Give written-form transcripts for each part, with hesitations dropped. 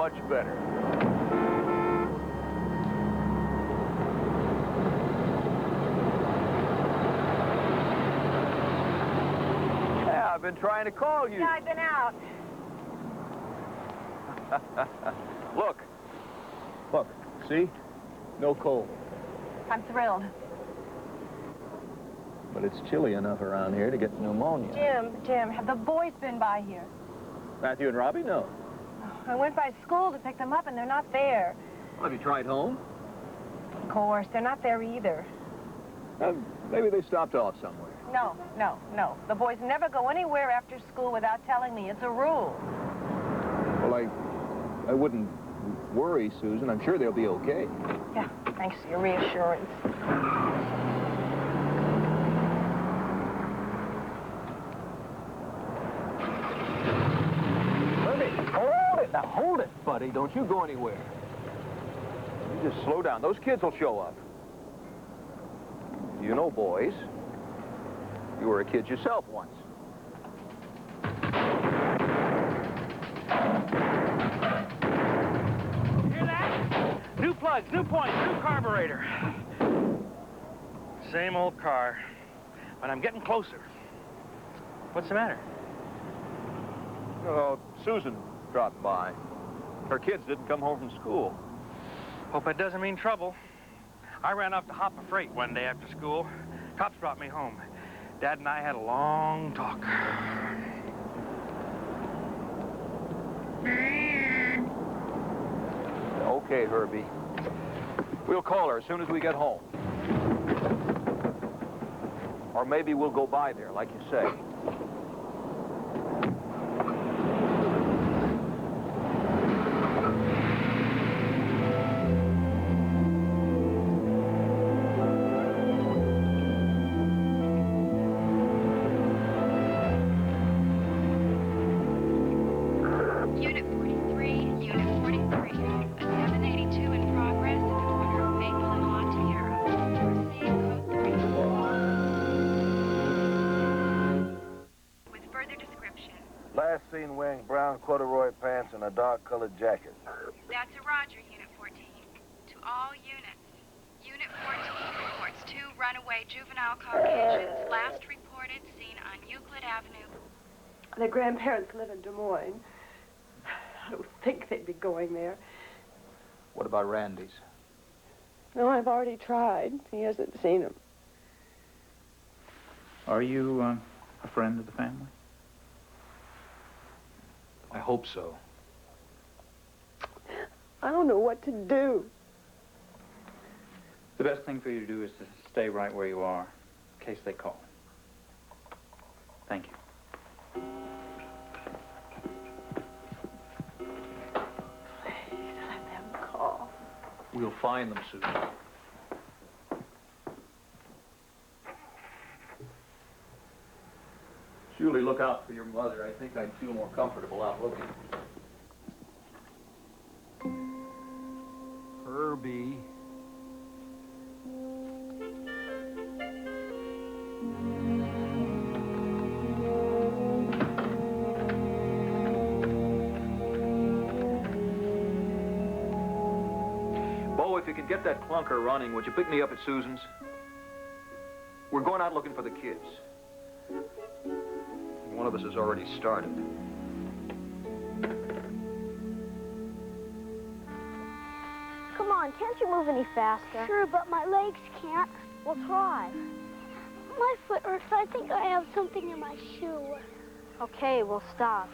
much better. Yeah, I've been trying to call you. Yeah, I've been out. Look. Look, see? No cold. I'm thrilled. But it's chilly enough around here to get pneumonia. Jim, have the boys been by here? Matthew and Robbie? No. I went by school to pick them up, and they're not there. Well, have you tried home? Of course, they're not there either. Maybe they stopped off somewhere. No. The boys never go anywhere after school without telling me. It's a rule. Well, I wouldn't worry, Susan. I'm sure they'll be okay. Yeah, thanks for your reassurance. Herbie, hold it. Now, hold it, buddy. Don't you go anywhere. You just slow down. Those kids will show up. You know, boys, you were a kid yourself once. Hear that? New plugs, new points, new carburetor. Same old car, but I'm getting closer. What's the matter? Oh, Susan dropped by. Her kids didn't come home from school. Hope that doesn't mean trouble. I ran off to hop a freight one day after school. Cops brought me home. Dad and I had a long talk. Okay, Herbie. We'll call her as soon as we get home. Or maybe we'll go by there, like you say. Seen wearing brown corduroy pants and a dark-colored jacket. That's a Roger, Unit 14. To all units. Unit 14 reports 2 runaway juvenile Caucasians last reported seen on Euclid Avenue. Their grandparents live in Des Moines. I don't think they'd be going there. What about Randy's? No, I've already tried. He hasn't seen them. Are you a friend of the family? I hope so. I don't know what to do. The best thing for you to do is to stay right where you are, in case they call. Thank you. Please, let them call. We'll find them, Susan. Julie, look out for your mother. I think I'd feel more comfortable out looking. Herbie. Bo, if you can get that clunker running, would you pick me up at Susan's? We're going out looking for the kids. One of us has already started. Come on, can't you move any faster? Sure, but my legs can't. Well, try. My foot hurts. I think I have something in my shoe. Okay, we'll stop.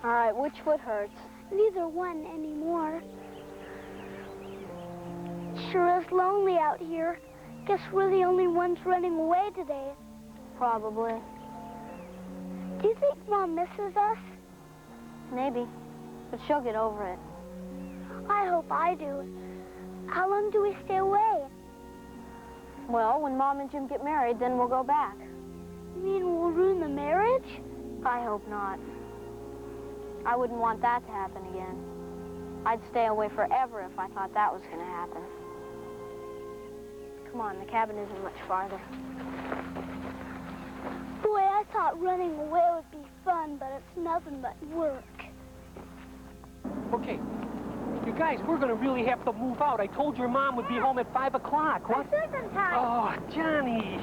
All right, which foot hurts? Neither one anymore. Sure is lonely out here. Guess we're the only ones running away today. Probably. Do you think Mom misses us? Maybe, but she'll get over it. I hope I do. How long do we stay away? Well, when Mom and Jim get married, then we'll go back. You mean we'll ruin the marriage? I hope not. I wouldn't want that to happen again. I'd stay away forever if I thought that was going to happen. Come on, the cabin isn't much farther. Boy, I thought running away would be fun, but it's nothing but work. Okay. You guys, we're gonna really have to move out. I told your mom would be home at 5 o'clock. What? Second time. Oh, Johnny.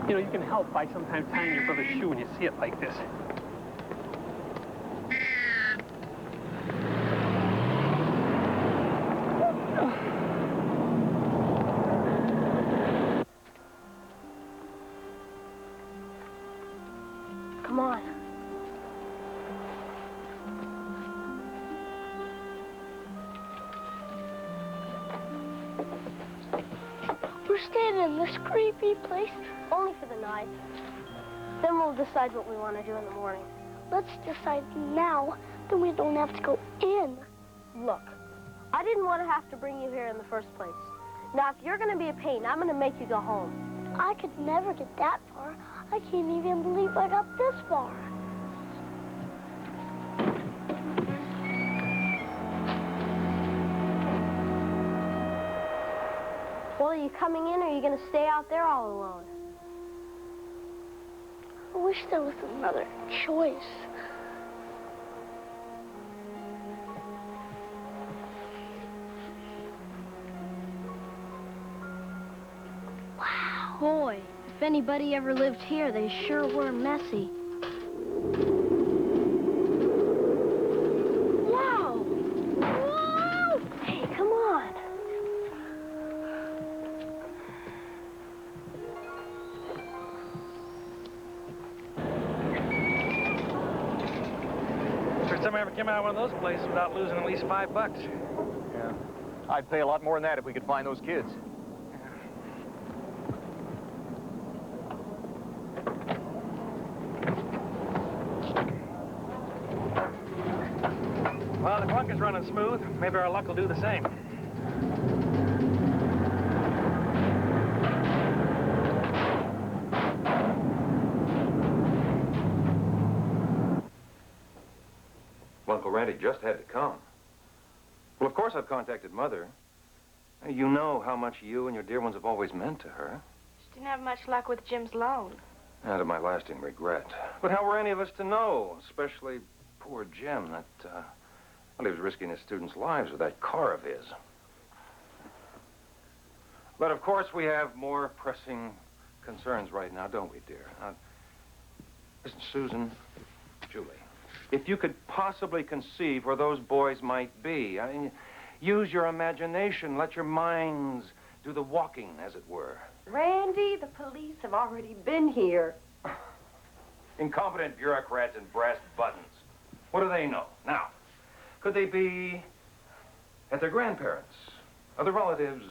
You know, you can help by sometimes tying your brother's shoe when you see it like this. Come on. We're staying in this creepy place only for the night. Then we'll decide what we want to do in the morning. Let's decide now, then we don't have to go in. Look, I didn't want to have to bring you here in the first place. Now, if you're going to be a pain, I'm going to make you go home. I could never get that far. I can't even believe I got this far. Well, are you coming in or are you going to stay out there all alone? I wish there was another choice. Wow. Boy, if anybody ever lived here, they sure were messy. Wow! Whoa! Hey, come on. First time I ever came out of one of those places without losing at least $5. Yeah. I'd pay a lot more than that if we could find those kids. Well, the clock is running smooth. Maybe our luck will do the same. Uncle Randy just had to come. Well, of course I've contacted Mother. You know how much you and your dear ones have always meant to her. She didn't have much luck with Jim's loan. Out of my lasting regret. But how were any of us to know? Especially poor Jim. Well, he was risking his students' lives with that car of his. But of course we have more pressing concerns right now, don't we, dear? Listen, Susan, Julie, if you could possibly conceive where those boys might be, I mean, use your imagination, let your minds do the walking, as it were. Randy, the police have already been here. Incompetent bureaucrats and brass buttons. What do they know? Now, could they be at their grandparents, other relatives,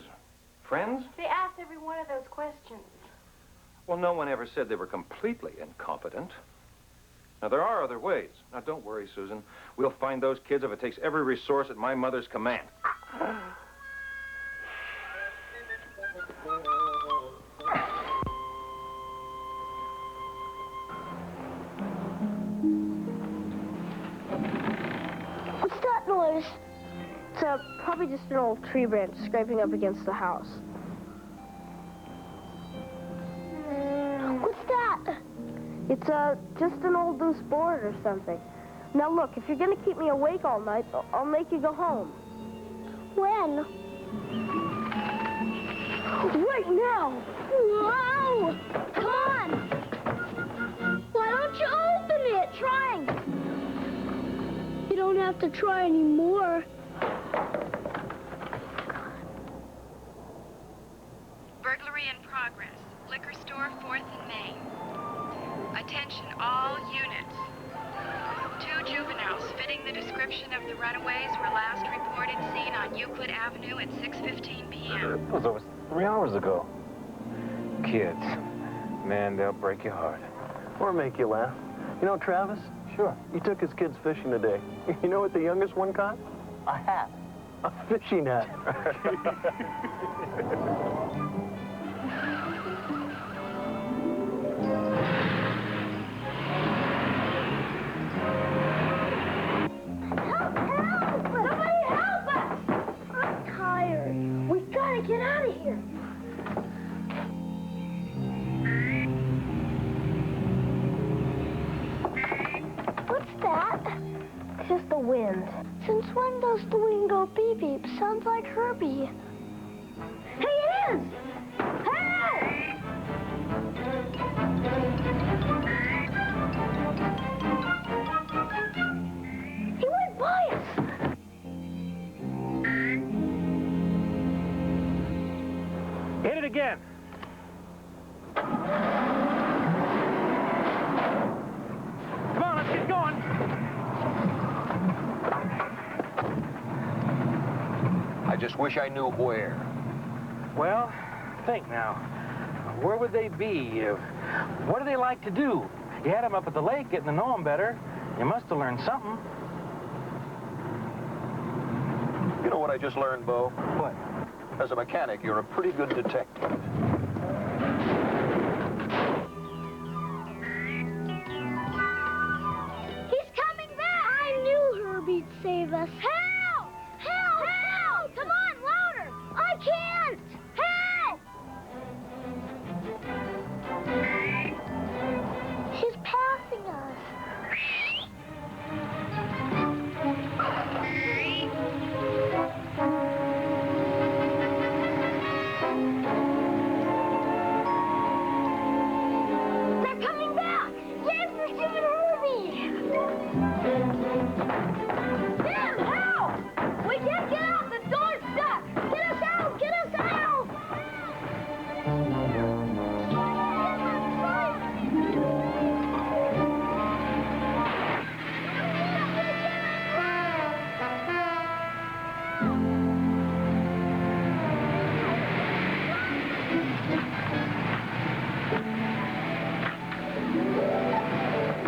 friends? They asked every one of those questions. Well, no one ever said they were completely incompetent. Now, there are other ways. Now, don't worry, Susan. We'll find those kids if it takes every resource at my mother's command. What's that noise? It's probably just an old tree branch scraping up against the house. What's that? It's just an old loose board or something. Now look, if you're gonna keep me awake all night, I'll make you go home. When? Right now. Whoa! Come on. Why don't you open it? Trying. You don't have to try anymore. Burglary in progress. Liquor store, 4th and Main. Attention all units. 2 juveniles fitting the description of the runaways were last reported seen on Euclid Avenue at 6:15 p.m. It was over 3 hours ago. Kids. Man, they'll break your heart. Or make you laugh. You know, Travis? Sure. He took his kids fishing today. You know what the youngest one caught? A hat. A fishing net. Those Wingo beep beep sounds like Herbie. Hey, it is! Help! He went by us. Hit it again. Come on, let's get going. I just wish I knew where. Well, think now. Where would they be? What do they like to do? You had them up at the lake getting to know them better. You must have learned something. You know what I just learned, Bo? What? As a mechanic, you're a pretty good detective. He's coming back! I knew Herbie'd save us. Help! Help! Help! Come on, louder! I can't! Help! He's passing us. They're coming back! Yay for Jim and Herbie! Jim, help! We can't get out! The door's stuck! Get us out! Get us out!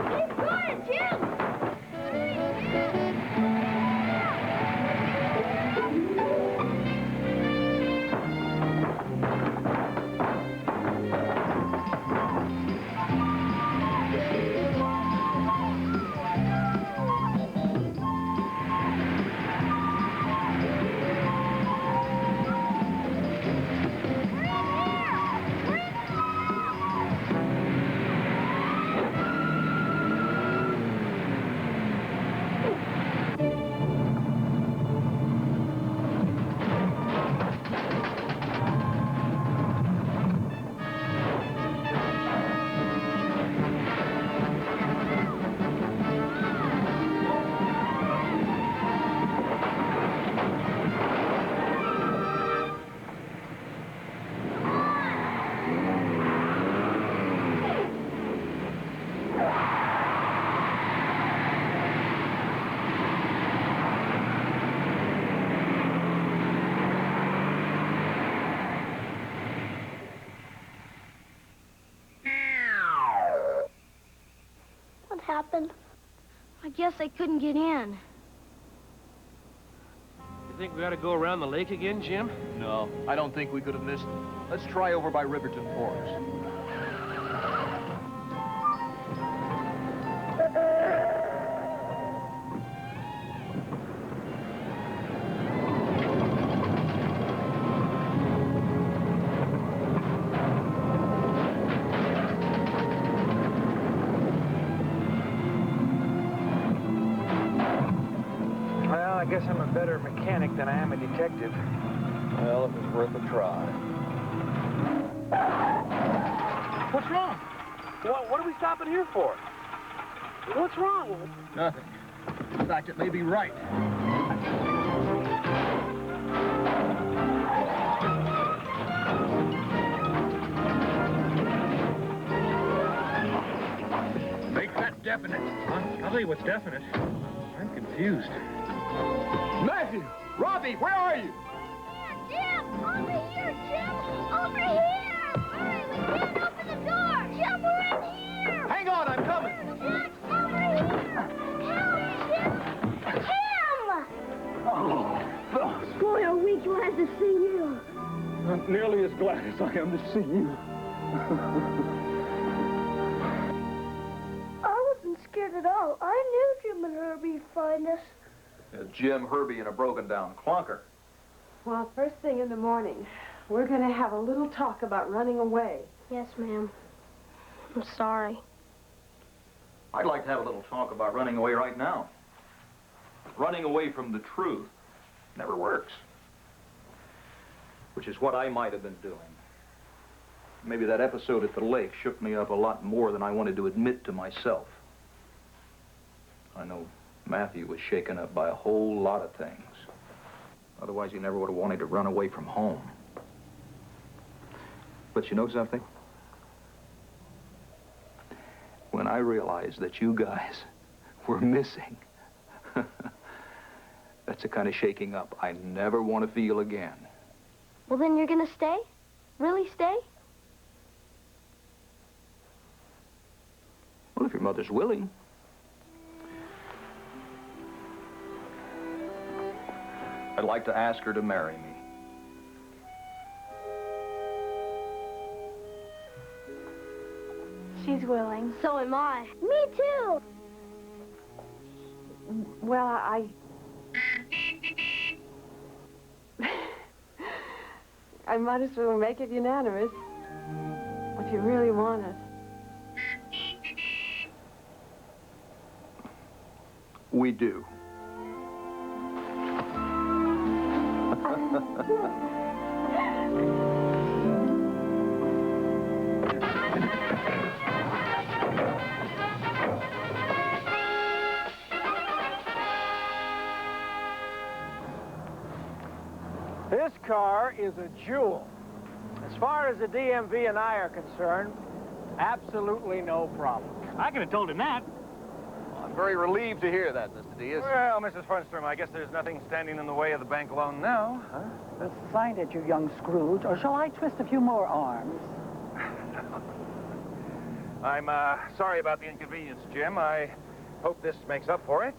Keep going, Jim! What happened? I guess I couldn't get in. You think we ought to go around the lake again, Jim? No, I don't think we could have missed them. Let's try over by Riverton Forks. Well, I guess I'm a better mechanic than I am a detective. Well, it was worth a try. What's wrong? What are we stopping here for? What's wrong? Nothing. In fact, it may be right. Make that definite. I'll tell you what's definite. I'm confused. Matthew! Robbie, where are you? Jim! Over here, Jim! Over here! Hurry, we can't open the door! Jim, we're in here! Hang on, I'm coming. Jack, over here! Help, Jim! Jim! Oh, Boy, are we glad to see you. I'm nearly as glad as I am to see you. I wasn't scared at all. I knew Jim and Herbie'd find us. Jim, Herbie, and a broken-down clunker. Well, first thing in the morning, we're going to have a little talk about running away. Yes, ma'am. I'm sorry. I'd like to have a little talk about running away right now. Running away from the truth. Never works. Which is what I might have been doing. Maybe that episode at the lake shook me up a lot more than I wanted to admit to myself. I know Matthew was shaken up by a whole lot of things. Otherwise, he never would have wanted to run away from home. But you know something? When I realized that you guys were missing, that's the kind of shaking up I never want to feel again. Well, then you're gonna stay? Really stay? Well, if your mother's willing. I'd like to ask her to marry me. She's willing. So am I. Me too. Well, I might as well make it unanimous. If you really want us. We do. This car is a jewel. As far as the DMV and I are concerned, absolutely no problem. I could have told him that. I'm very relieved to hear that, Mr. Diaz. Well, Mrs. Funstrom, I guess there's nothing standing in the way of the bank loan now, huh? Sign it, you young Scrooge, or shall I twist a few more arms? I'm sorry about the inconvenience, Jim. I hope this makes up for it.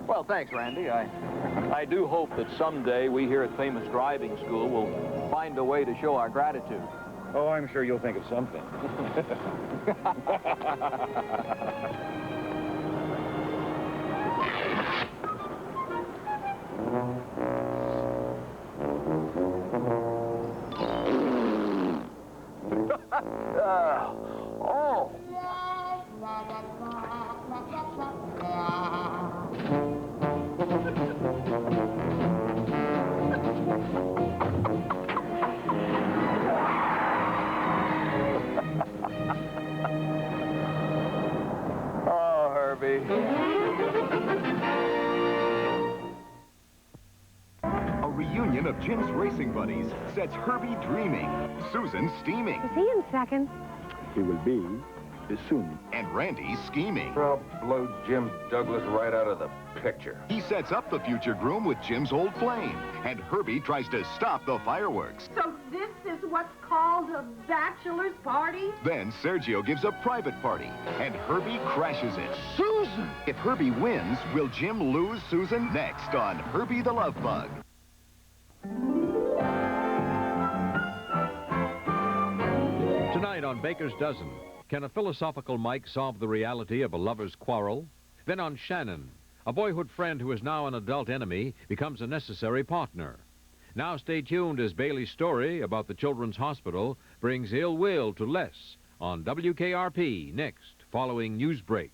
Well, thanks, Randy. I do hope that someday we here at Famous Driving School will find a way to show our gratitude. Oh, I'm sure you'll think of something. Oh! Oh, Herbie. A reunion of Jim's racing buddies sets Herbie dreaming, Susan steaming. Is he in second? He will be soon. And Randy scheming. I'll blow Jim Douglas right out of the picture. He sets up the future groom with Jim's old flame, and Herbie tries to stop the fireworks. So this is what's called a bachelor's party? Then Sergio gives a private party, and Herbie crashes it. Susan! If Herbie wins, will Jim lose Susan? Next on Herbie the Love Bug. Tonight on Baker's Dozen, can a philosophical Mike solve the reality of a lover's quarrel? Then on Shannon, a boyhood friend who is now an adult enemy becomes a necessary partner. Now stay tuned as Bailey's story about the Children's Hospital brings ill will to Les on WKRP next, following Newsbreak.